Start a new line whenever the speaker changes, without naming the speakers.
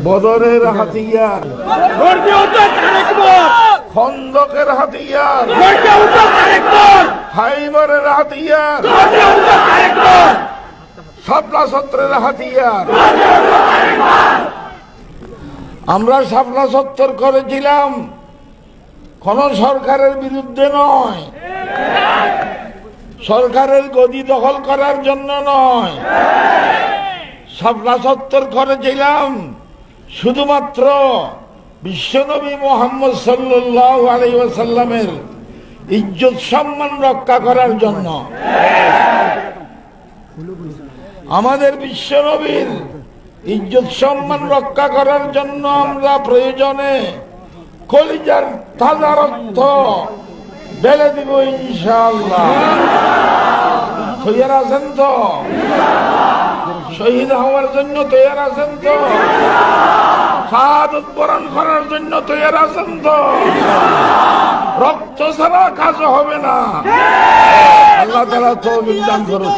বদরের হাতিয়ার, খন্দকের হাতিয়ার, খাইবরের হাতিয়ার, শাপলা সত্রের হাতিয়ার। আমরা শাপলা সত্তর করেছিলাম কোন সরকারের বিরুদ্ধে নয়, সরকারের গদি দখল করার জন্য নয়। শাপলা সত্তর করেছিলাম শুধুমাত্র বিশ্বনবী মুহাম্মদ সাল্লাল্লাহু আলাইহি ওয়াসাল্লামের ইজ্জত সম্মান রক্ষা করার জন্য। আমাদের বিশ্বনবীর ইজ্জত সম্মান রক্ষা করার জন্য আমরা প্রয়োজনে কলিজার তাজা রক্ত ঢেলে দিব ইনশাআল্লাহ। তৈয়ার আছেন তো? শহীদ হওয়ার জন্য তৈয়ার আছেন তো? শাহাদাত বরণ করার জন্য তৈয়ার আছেন তো? রক্ত ছাড়া কাজ হবে না। আল্লাহ তাআলা তৌফিক দান করুন।